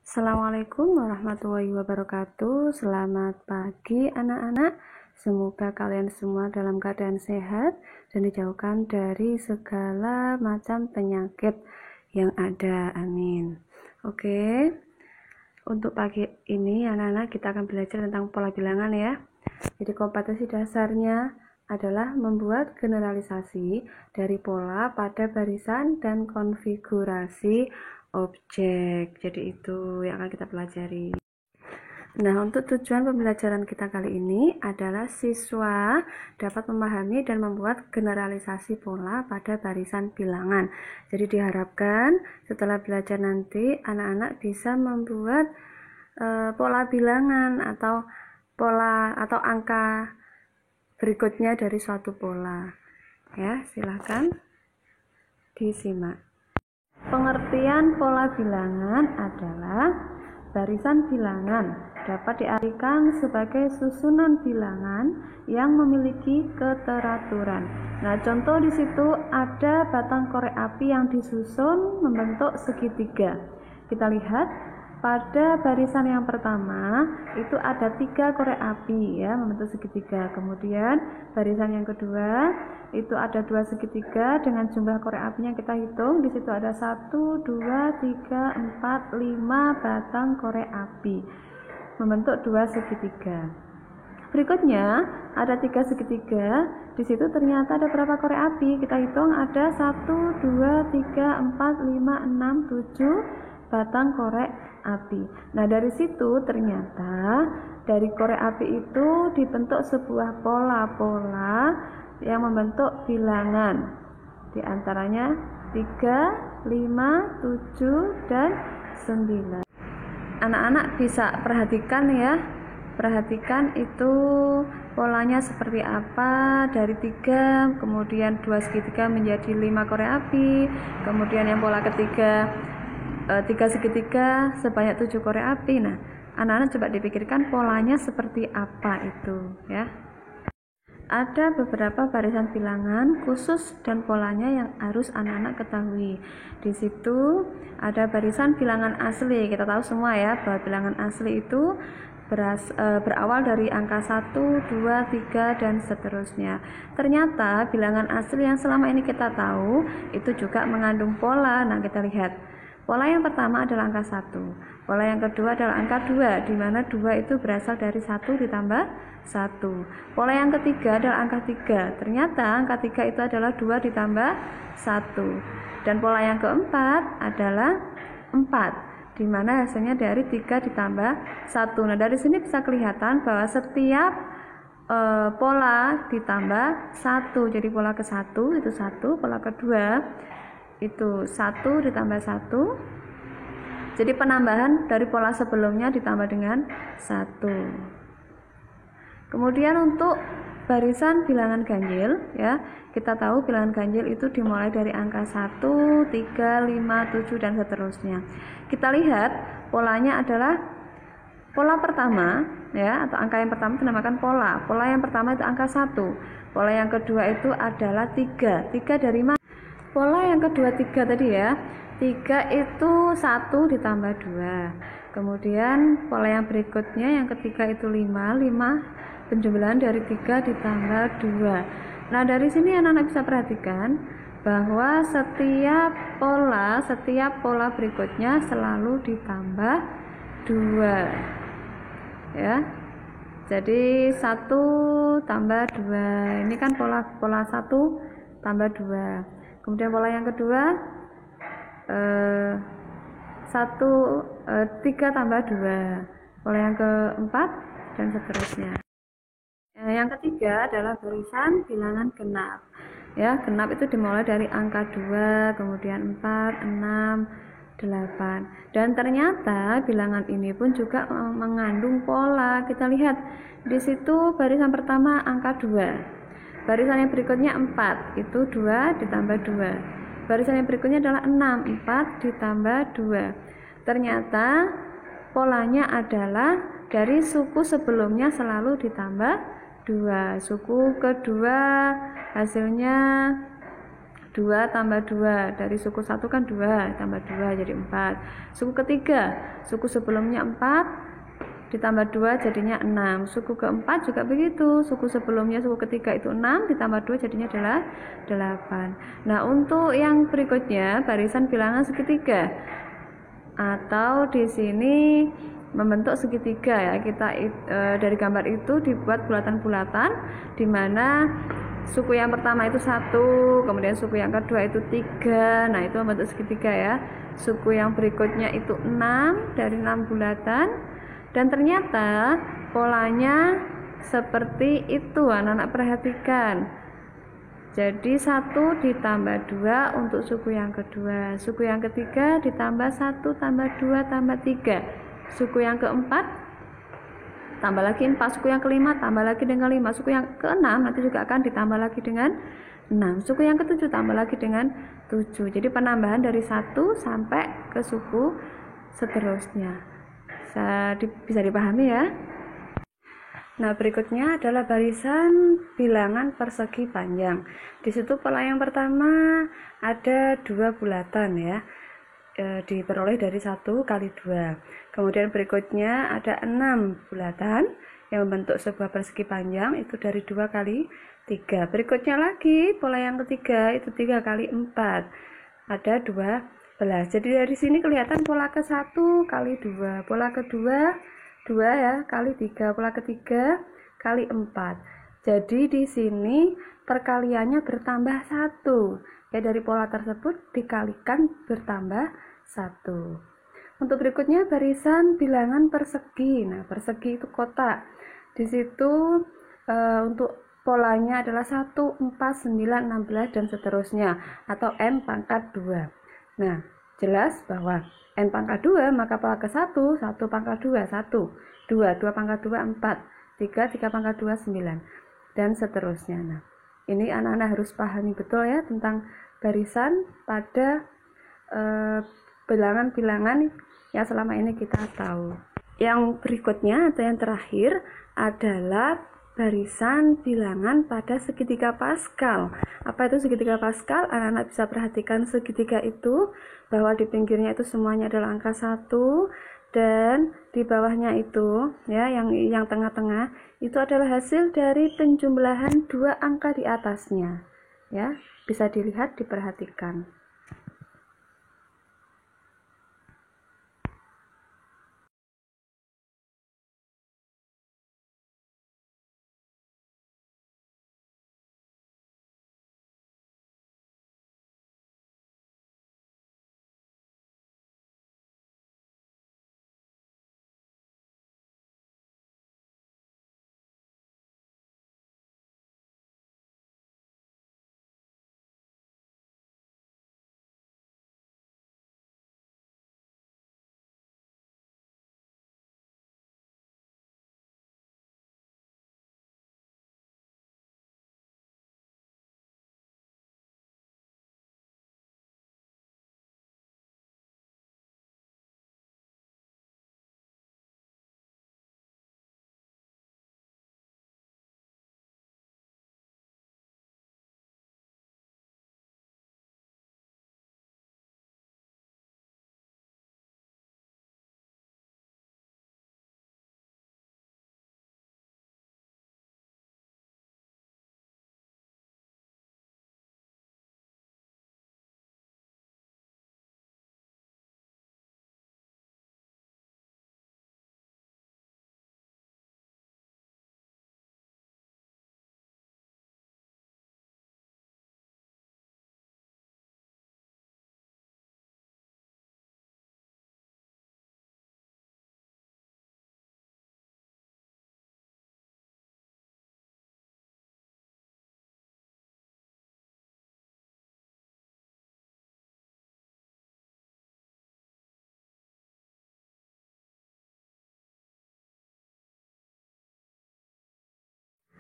Assalamualaikum warahmatullahi wabarakatuh. Selamat pagi anak-anak. Semoga kalian semua dalam keadaan sehat dan dijauhkan dari segala macam penyakit yang ada. Amin. Oke. Untuk pagi ini anak-anak kita akan belajar tentang pola bilangan ya. Jadi kompetensi dasarnya adalah membuat generalisasi dari pola pada barisan dan konfigurasi objek. Jadi itu yang akan kita pelajari. Nah, untuk tujuan pembelajaran kita kali ini adalah siswa dapat memahami dan membuat generalisasi pola pada barisan bilangan. Jadi diharapkan setelah belajar nanti anak-anak bisa membuat pola bilangan atau pola atau angka berikutnya dari suatu pola. Ya, silakan disimak. Pengertian pola bilangan adalah barisan bilangan dapat diartikan sebagai susunan bilangan yang memiliki keteraturan. Nah, contoh di situ ada batang korek api yang disusun membentuk segitiga. Kita lihat pada barisan yang pertama itu ada 3 korek api ya membentuk segitiga. Kemudian barisan yang kedua itu ada 2 segitiga dengan jumlah korek apinya kita hitung. Di situ ada 1, 2, 3, 4, 5 batang korek api membentuk 2 segitiga. Berikutnya ada 3 segitiga. Di situ ternyata ada berapa korek api? Kita hitung ada 1, 2, 3, 4, 5, 6, 7 batang korek api. Nah, dari situ ternyata dari korek api itu dibentuk sebuah pola-pola yang membentuk bilangan. Di antaranya 3, 5, 7, dan 9. Anak-anak bisa perhatikan ya. Perhatikan itu polanya seperti apa. Dari 3, kemudian 2 segitiga menjadi 5 korek api. Kemudian yang pola ketiga 3 segitiga sebanyak 7 korek api. Nah, anak-anak coba dipikirkan polanya seperti apa itu ya. Ada beberapa barisan bilangan khusus dan polanya yang harus anak-anak ketahui. Di situ ada barisan bilangan asli. Kita tahu semua ya bahwa bilangan asli itu berawal dari angka 1, 2, 3 dan seterusnya. Ternyata bilangan asli yang selama ini kita tahu itu juga mengandung pola. Nah, kita lihat. Pola yang pertama adalah angka 1. Pola yang kedua adalah angka 2, di mana 2 itu berasal dari 1 ditambah 1. Pola yang ketiga adalah angka 3. Ternyata angka 3 itu adalah 2 ditambah 1. Dan pola yang keempat adalah 4, di mana hasilnya dari 3 ditambah 1. Nah, dari sini bisa kelihatan bahwa setiap pola ditambah 1. Jadi pola ke-1 itu 1, pola kedua itu 1 ditambah 1. Jadi penambahan dari pola sebelumnya ditambah dengan 1. Kemudian untuk barisan bilangan ganjil ya, kita tahu bilangan ganjil itu dimulai dari angka 1, 3, 5, 7 dan seterusnya. Kita lihat polanya adalah pola pertama ya, atau angka yang pertama dinamakan pola. Pola yang pertama itu angka 1. Pola yang kedua itu adalah 3. 3 dari mana? Pola yang kedua 3 tadi ya. 3 itu 1 ditambah 2. Kemudian pola yang berikutnya yang ketiga itu 5. 5 penjumlahan dari 3 ditambah 2. Nah, dari sini anak-anak bisa perhatikan bahwa setiap pola berikutnya selalu ditambah 2. Ya. Jadi 1 tambah 2. Ini kan pola 1 tambah 2. Kemudian pola yang kedua 3 tambah 2. Pola yang keempat dan seterusnya. Yang ketiga adalah barisan bilangan genap. Ya, genap itu dimulai dari angka 2, kemudian 4, 6, 8. Dan ternyata bilangan ini pun juga mengandung pola. Kita lihat di situ barisan pertama angka 2. Barisan yang berikutnya 4, itu 2 ditambah 2. Barisan yang berikutnya adalah 6, 4 ditambah 2. Ternyata polanya adalah dari suku sebelumnya selalu ditambah 2. Suku kedua hasilnya 2 tambah 2, dari suku 1 kan 2, tambah 2 jadi 4. Suku ketiga, suku sebelumnya 4, ditambah 2 jadinya 6. Suku keempat juga begitu, suku sebelumnya suku ketiga itu 6, ditambah 2 jadinya adalah 8. Nah, untuk yang berikutnya barisan bilangan segitiga, atau di sini membentuk segitiga ya. Kita dari gambar itu dibuat bulatan-bulatan di mana suku yang pertama itu 1, kemudian suku yang kedua itu 3. Nah, itu membentuk segitiga ya. Suku yang berikutnya itu 6 dari 6 bulatan. Dan ternyata polanya seperti itu, anak-anak perhatikan. Jadi 1 ditambah 2 untuk suku yang kedua, suku yang ketiga ditambah 1 tambah 2 tambah 3, suku yang keempat tambah lagi 4, suku yang kelima tambah lagi dengan 5, suku yang keenam nanti juga akan ditambah lagi dengan 6, suku yang ketujuh tambah lagi dengan 7. Jadi penambahan dari 1 sampai ke suku seterusnya. Bisa dipahami ya. Nah, berikutnya adalah barisan bilangan persegi panjang. Di situ pola yang pertama ada 2 bulatan ya, diperoleh dari 1 kali 2. Kemudian berikutnya ada 6 bulatan yang membentuk sebuah persegi panjang, itu dari 2 kali 3. Berikutnya lagi pola yang ketiga itu 3 kali 4, ada 12. Jadi dari sini kelihatan pola ke-1 kali 2, pola kedua 2 ya kali 3, pola ketiga kali 4. Jadi di sini perkaliannya bertambah 1. Ya, dari pola tersebut dikalikan bertambah 1. Untuk berikutnya barisan bilangan persegi. Nah, persegi itu kotak. Di situ untuk polanya adalah 1, 4, 9, 16 dan seterusnya, atau n pangkat 2. Nah, jelas bahwa n pangkat 2 maka pola ke-1, 1 pangkat 2, 1, 2, 2 pangkat 2, 4, 3, 3 pangkat 2, 9, dan seterusnya. Nah, ini anak-anak harus pahami betul ya tentang barisan pada bilangan-bilangan yang selama ini kita tahu. Yang berikutnya atau yang terakhir adalah barisan bilangan pada segitiga Pascal. Apa itu segitiga Pascal? Anak-anak bisa perhatikan segitiga itu bahwa di pinggirnya itu semuanya adalah angka 1, dan di bawahnya itu ya yang tengah-tengah itu adalah hasil dari penjumlahan 2 angka di atasnya. Ya, bisa dilihat, diperhatikan.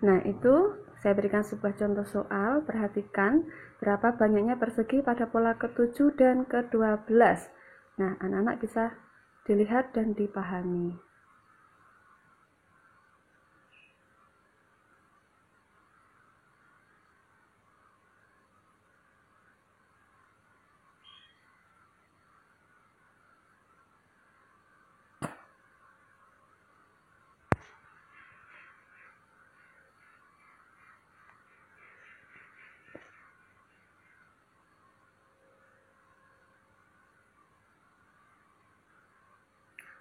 Nah, itu saya berikan sebuah contoh soal. Perhatikan berapa banyaknya persegi pada pola ke-7 dan ke-12. Nah, anak-anak bisa dilihat dan dipahami.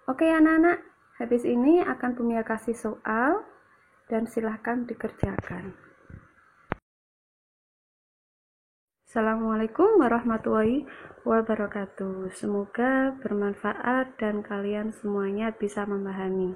Oke anak-anak, habis ini akan Bumia kasih soal dan silahkan dikerjakan. Assalamualaikum warahmatullahi wabarakatuh. Semoga bermanfaat dan kalian semuanya bisa memahami.